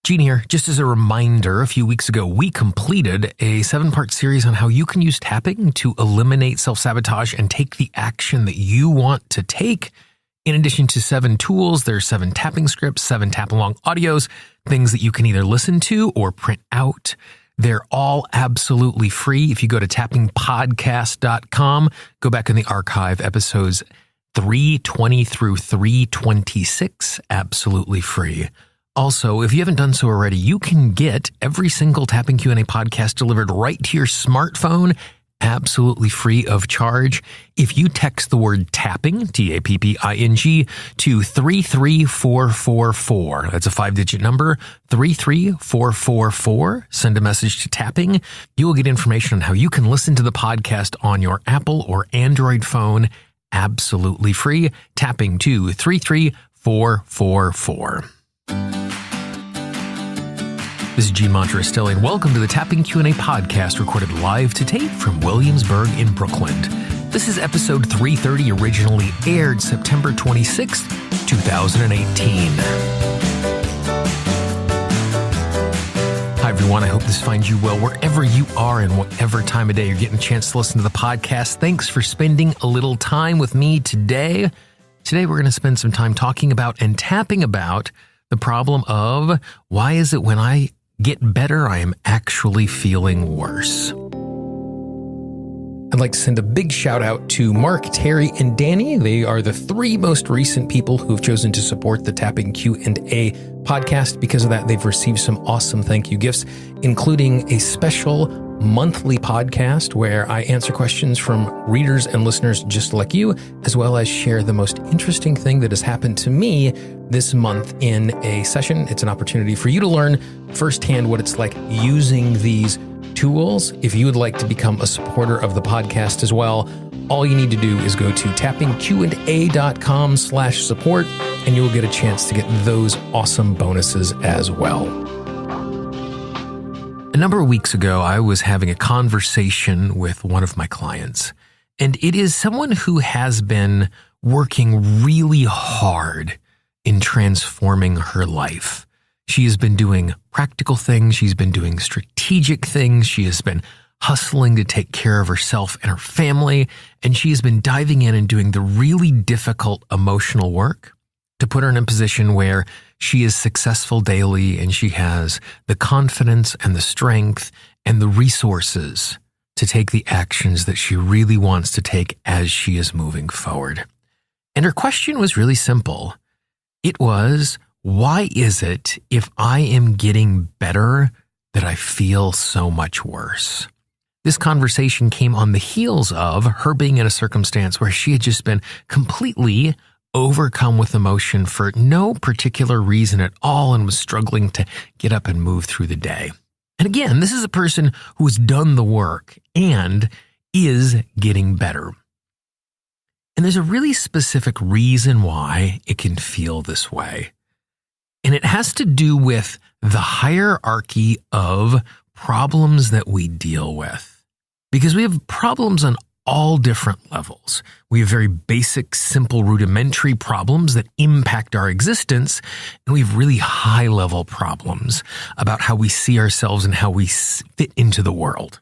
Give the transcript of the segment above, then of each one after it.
Gene here. Just as a reminder, a few weeks ago, we completed a 7-part series on how you can use tapping to eliminate self-sabotage and take the action that you want to take. In addition to 7 tools, there are 7 tapping scripts, 7 tap-along audios, things that you can either listen to or print out. They're all absolutely free. If you go to tappingpodcast.com, go back in the archive, episodes 320 through 326, absolutely free. Also, if you haven't done so already, you can get every single Tapping Q&A podcast delivered right to your smartphone, absolutely free of charge. If you text the word tapping, T-A-P-P-I-N-G, to 33444, that's a 5-digit number, 33444, send a message to tapping. You will get information on how you can listen to the podcast on your Apple or Android phone, absolutely free. Tapping to 33444. This is Gene Monterastelli, and welcome to the Tapping Q&A podcast recorded live to tape from Williamsburg in Brooklyn. This is episode 330, originally aired September 26th, 2018. Hi, everyone. I hope this finds you well wherever you are and whatever time of day you're getting a chance to listen to the podcast. Thanks for spending a little time with me today. Today, we're going to spend some time talking about and tapping about the problem of why is it when I get better, I am actually feeling worse. I'd like to send a big shout out to Mark, Terry, and Danny. They are the 3 most recent people who have chosen to support the Tapping Q&A podcast. Because of that, they've received some awesome thank you gifts, including a special monthly podcast where I answer questions from readers and listeners just like you, as well as share the most interesting thing that has happened to me this month in a session. It's an opportunity for you to learn firsthand what it's like using these tools. If you would like to become a supporter of the podcast as well, all you need to do is go to tappingqa.com/support, and you will get a chance to get those awesome bonuses as well. A number of weeks ago, I was having a conversation with one of my clients, and it is someone who has been working really hard in transforming her life. She has been doing practical things. She's been doing strategic things. She has been hustling to take care of herself and her family, and she has been diving in and doing the really difficult emotional work to put her in a position where she is successful daily and she has the confidence and the strength and the resources to take the actions that she really wants to take as she is moving forward. And her question was really simple. It was, why is it if I am getting better that I feel so much worse? This conversation came on the heels of her being in a circumstance where she had just been completely overcome with emotion for no particular reason at all and was struggling to get up and move through the day. And again, this is a person who has done the work and is getting better. And there's a really specific reason why it can feel this way. And it has to do with the hierarchy of problems that we deal with. Because we have problems on all different levels. We have very basic, simple, rudimentary problems that impact our existence, and we have really high-level problems about how we see ourselves and how we fit into the world.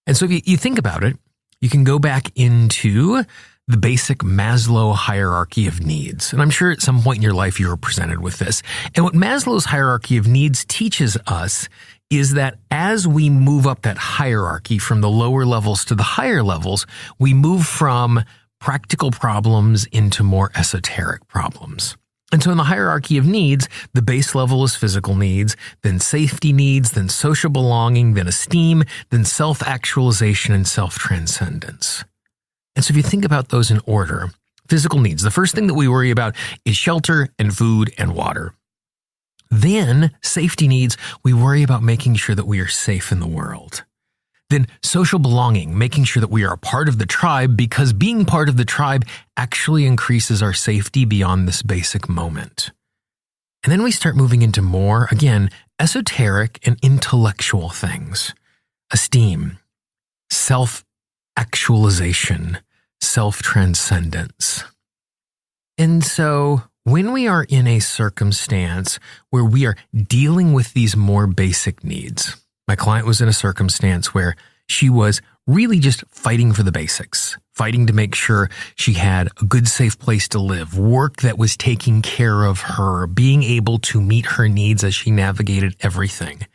And so if you think about it, you can go back into the basic Maslow hierarchy of needs. And I'm sure at some point in your life you were presented with this. And what Maslow's hierarchy of needs teaches us is that as we move up that hierarchy from the lower levels to the higher levels, we move from practical problems into more esoteric problems. And so in the hierarchy of needs, the base level is physical needs, then safety needs, then social belonging, then esteem, then self-actualization and self-transcendence. And so if you think about those in order, physical needs, the first thing that we worry about is shelter and food and water. Then safety needs, we worry about making sure that we are safe in the world. Then social belonging, making sure that we are a part of the tribe, because being part of the tribe actually increases our safety beyond this basic moment. And then we start moving into more, again, esoteric and intellectual things. Esteem, self-actualization, self-transcendence. And so when we are in a circumstance where we are dealing with these more basic needs, my client was in a circumstance where she was really just fighting for the basics, fighting to make sure she had a good, safe place to live, work that was taking care of her, being able to meet her needs as she navigated everything.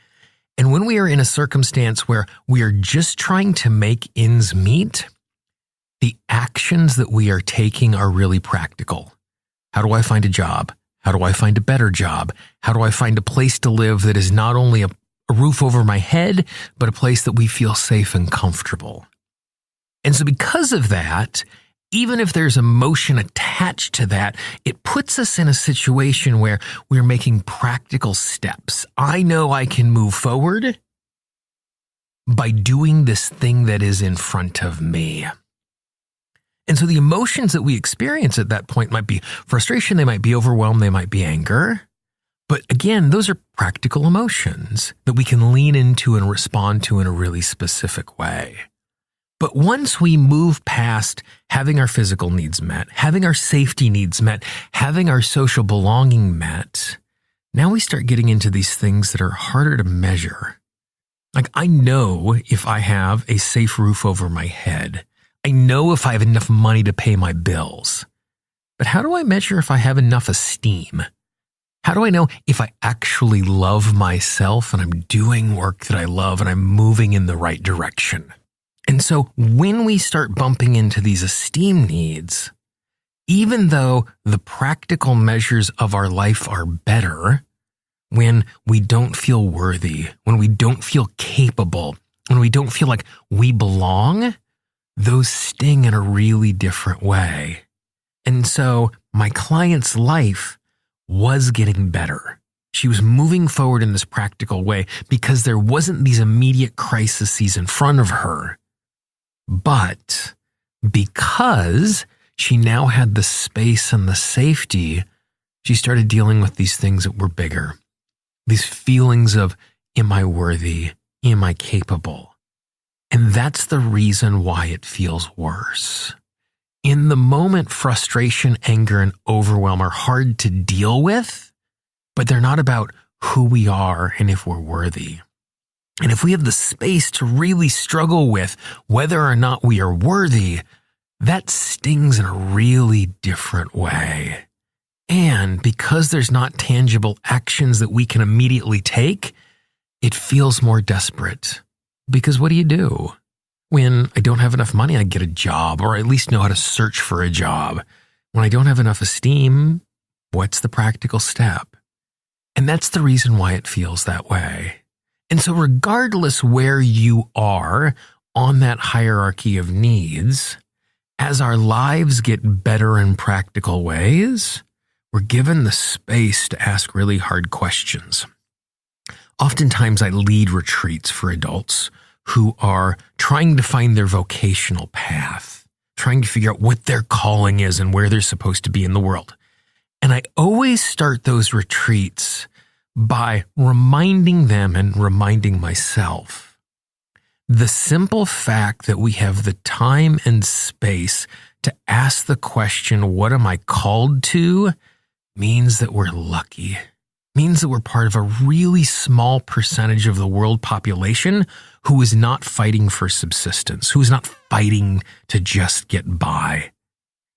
And when we are in a circumstance where we are just trying to make ends meet, the actions that we are taking are really practical. How do I find a job? How do I find a better job? How do I find a place to live that is not only a roof over my head, but a place that we feel safe and comfortable? And so because of that, even if there's emotion attached to that, it puts us in a situation where we're making practical steps. I know I can move forward by doing this thing that is in front of me. And so the emotions that we experience at that point might be frustration, they might be overwhelmed, they might be anger. But again, those are practical emotions that we can lean into and respond to in a really specific way. But once we move past having our physical needs met, having our safety needs met, having our social belonging met, now we start getting into these things that are harder to measure. Like, I know if I have a safe roof over my head. I know if I have enough money to pay my bills. But how do I measure if I have enough esteem? How do I know if I actually love myself and I'm doing work that I love and I'm moving in the right direction? And so when we start bumping into these esteem needs, even though the practical measures of our life are better, when we don't feel worthy, when we don't feel capable, when we don't feel like we belong, those sting in a really different way. And so my client's life was getting better. She was moving forward in this practical way because there wasn't these immediate crises in front of her. But because she now had the space and the safety, she started dealing with these things that were bigger. These feelings of, am I worthy? Am I capable? And that's the reason why it feels worse. In the moment, frustration, anger, and overwhelm are hard to deal with, but they're not about who we are and if we're worthy. And if we have the space to really struggle with whether or not we are worthy, that stings in a really different way. And because there's not tangible actions that we can immediately take, it feels more desperate. Because what do? When I don't have enough money, I get a job, or at least know how to search for a job. When I don't have enough esteem, what's the practical step? And that's the reason why it feels that way. And so regardless where you are on that hierarchy of needs, as our lives get better in practical ways, we're given the space to ask really hard questions. Oftentimes I lead retreats for adults who are trying to find their vocational path, trying to figure out what their calling is and where they're supposed to be in the world. And I always start those retreats by reminding them and reminding myself the simple fact that we have the time and space to ask the question, what am I called to, means that we're lucky. Means that we're part of a really small percentage of the world population who is not fighting for subsistence, who is not fighting to just get by.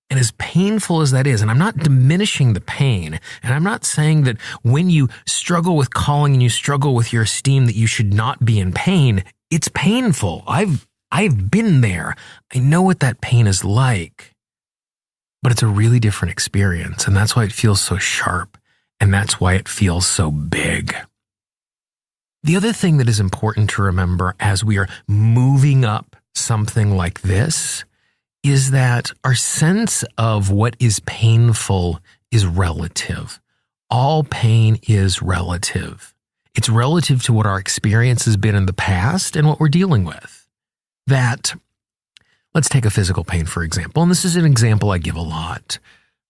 And as painful as that is, and I'm not diminishing the pain, and I'm not saying that when you struggle with calling and you struggle with your esteem that you should not be in pain. It's painful. I've been there. I know what that pain is like. But it's a really different experience, and that's why it feels so sharp. And that's why it feels so big. The other thing that is important to remember as we are moving up something like this is that our sense of what is painful is relative. All pain is relative. It's relative to what our experience has been in the past and what we're dealing with. Let's take a physical pain, for example, and this is an example I give a lot.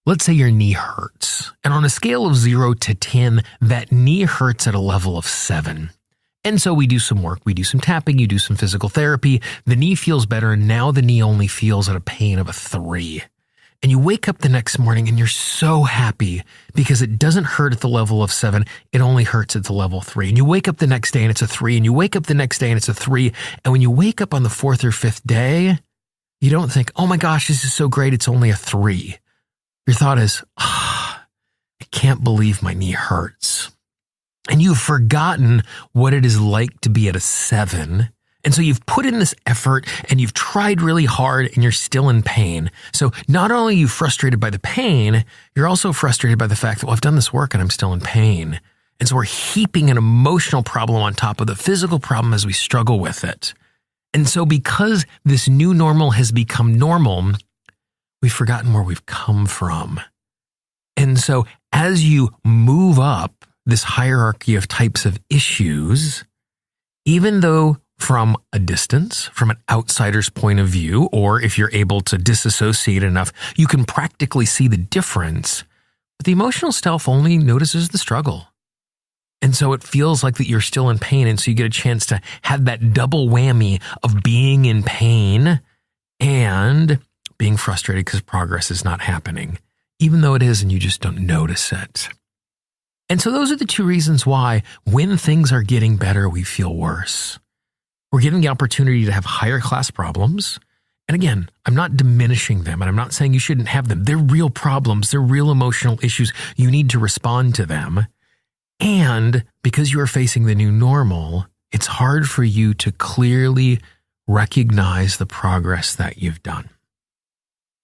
Let's say your knee hurts, and on a scale of 0 to 10, that knee hurts at a level of 7. And so we do some work, we do some tapping, you do some physical therapy, the knee feels better, and now the knee only feels at a pain of a 3. And you wake up the next morning and you're so happy because it doesn't hurt at the level of 7. It only hurts at the level 3. And you wake up the next day and it's a 3. And you wake up the next day and it's a 3. And when you wake up on the 4th or 5th day, you don't think, oh my gosh, this is so great. It's only a 3. Your thought is, I can't believe my knee hurts. And you've forgotten what it is like to be at a 7. And so you've put in this effort and you've tried really hard and you're still in pain. So not only are you frustrated by the pain, you're also frustrated by the fact that, well, I've done this work and I'm still in pain. And so we're heaping an emotional problem on top of the physical problem as we struggle with it. And so because this new normal has become normal, we've forgotten where we've come from. And so as you move up this hierarchy of types of issues, even though from a distance, from an outsider's point of view, or if you're able to disassociate enough, you can practically see the difference. But the emotional self only notices the struggle. And so it feels like that you're still in pain. And so you get a chance to have that double whammy of being in pain and being frustrated because progress is not happening, even though it is and you just don't notice it. And so those are the two reasons why when things are getting better, we feel worse. We're given the opportunity to have higher class problems. And again, I'm not diminishing them and I'm not saying you shouldn't have them. They're real problems. They're real emotional issues. You need to respond to them. And because you are facing the new normal, it's hard for you to clearly recognize the progress that you've done.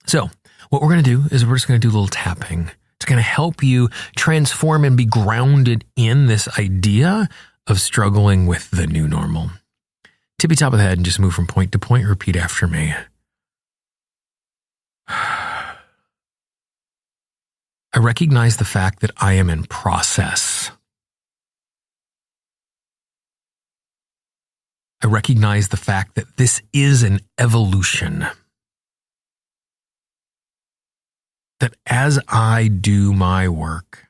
So what we're going to do is we're just going to do a little tapping. It's going to help you transform and be grounded in this idea of struggling with the new normal. Tippy top of the head and just move from point to point. Repeat after me. I recognize the fact that I am in process. I recognize the fact that this is an evolution. That as I do my work,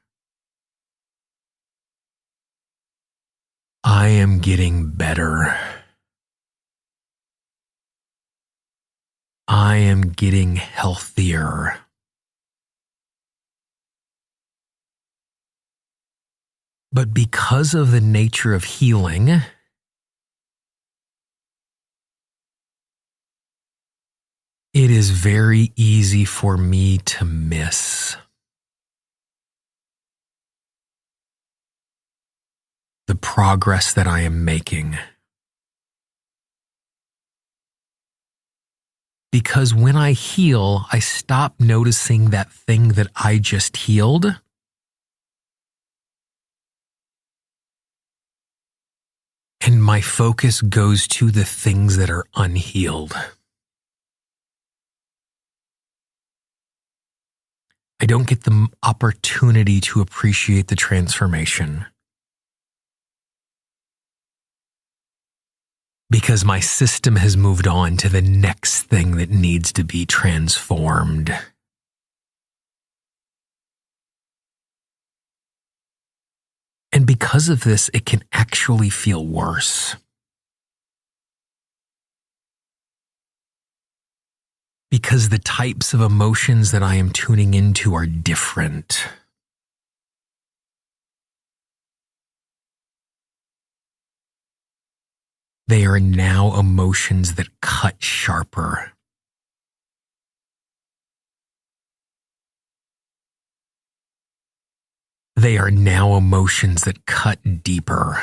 I am getting better. I am getting healthier. But because of the nature of healing, it is very easy for me to miss the progress that I am making. Because when I heal, I stop noticing that thing that I just healed. And my focus goes to the things that are unhealed. I don't get the opportunity to appreciate the transformation. Because my system has moved on to the next thing that needs to be transformed. And because of this, it can actually feel worse. Because the types of emotions that I am tuning into are different. They are now emotions that cut sharper. They are now emotions that cut deeper.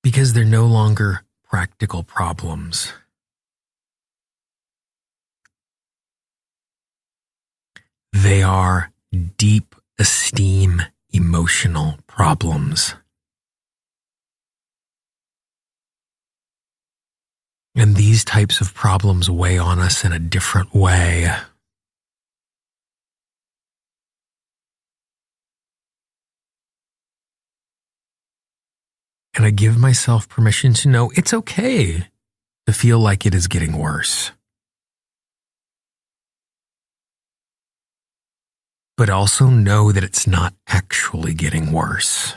Because they're no longer practical problems. They are deep esteem emotional problems. And these types of problems weigh on us in a different way. And I give myself permission to know it's okay to feel like it is getting worse. But also know that it's not actually getting worse.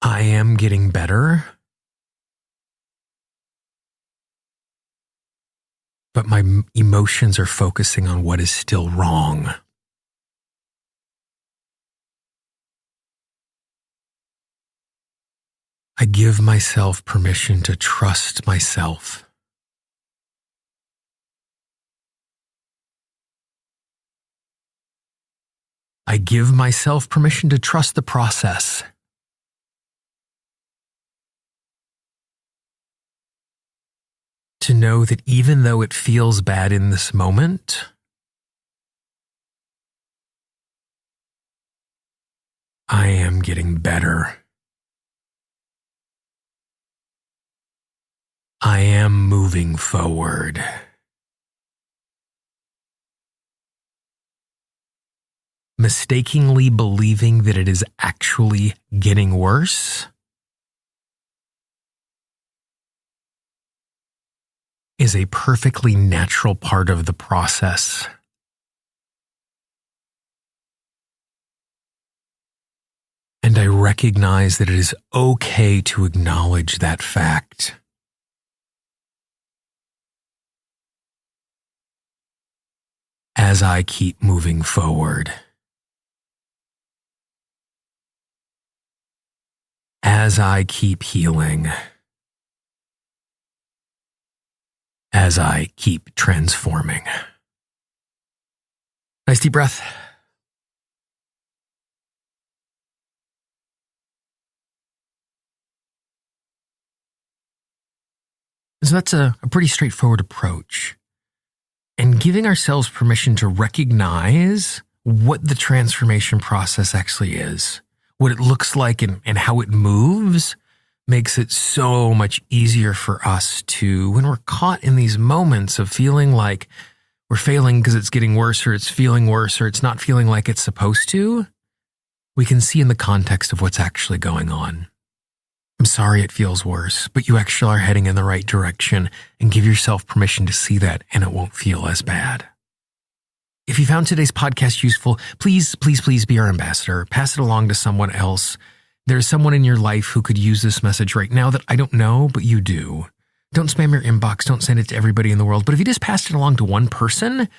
I am getting better, but my emotions are focusing on what is still wrong. I give myself permission to trust myself. I give myself permission to trust the process. To know that even though it feels bad in this moment, I am getting better. I am moving forward. Mistakenly believing that it is actually getting worse is a perfectly natural part of the process. And I recognize that it is okay to acknowledge that fact. As I keep moving forward. As I keep healing. As I keep transforming. Nice deep breath. So that's a pretty straightforward approach. And giving ourselves permission to recognize what the transformation process actually is, what it looks like and how it moves, makes it so much easier for us to, when we're caught in these moments of feeling like we're failing because it's getting worse or it's feeling worse or it's not feeling like it's supposed to, we can see in the context of what's actually going on. I'm sorry it feels worse, but you actually are heading in the right direction, and give yourself permission to see that and it won't feel as bad. If you found today's podcast useful, please be our ambassador. Pass it along to someone else. There's someone in your life who could use this message right now that I don't know, but you do. Don't spam your inbox. Don't send it to everybody in the world. But if you just passed it along to one person,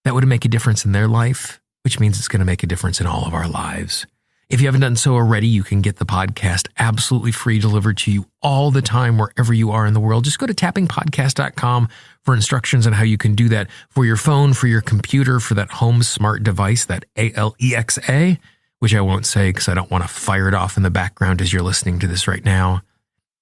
that would make a difference in their life, which means it's going to make a difference in all of our lives. If you haven't done so already, you can get the podcast absolutely free, delivered to you all the time, wherever you are in the world. Just go to tappingpodcast.com for instructions on how you can do that for your phone, for your computer, for that home smart device, that Alexa, which I won't say because I don't want to fire it off in the background as you're listening to this right now.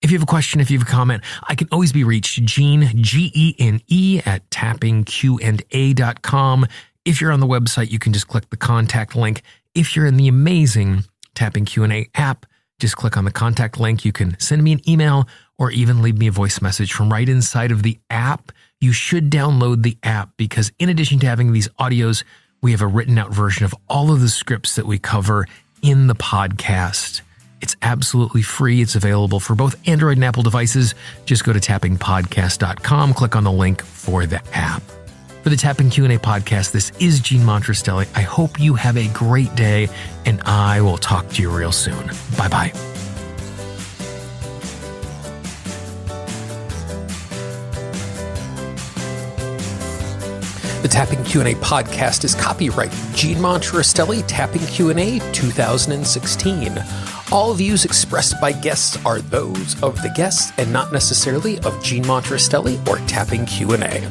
If you have a question, if you have a comment, I can always be reached, Gene, Gene, at tappingqanda.com. If you're on the website, you can just click the contact link. If you're in the amazing Tapping Q&A app, just click on the contact link. You can send me an email or even leave me a voice message from right inside of the app. You should download the app because in addition to having these audios, we have a written out version of all of the scripts that we cover in the podcast. It's absolutely free. It's available for both Android and Apple devices. Just go to tappingpodcast.com, click on the link for the app. For the Tapping Q&A podcast, this is Gene Monterastelli. I hope you have a great day, and I will talk to you real soon. Bye-bye. The Tapping Q&A podcast is copyright Gene Monterastelli, Tapping Q&A 2016. All views expressed by guests are those of the guests and not necessarily of Gene Monterastelli or Tapping Q&A.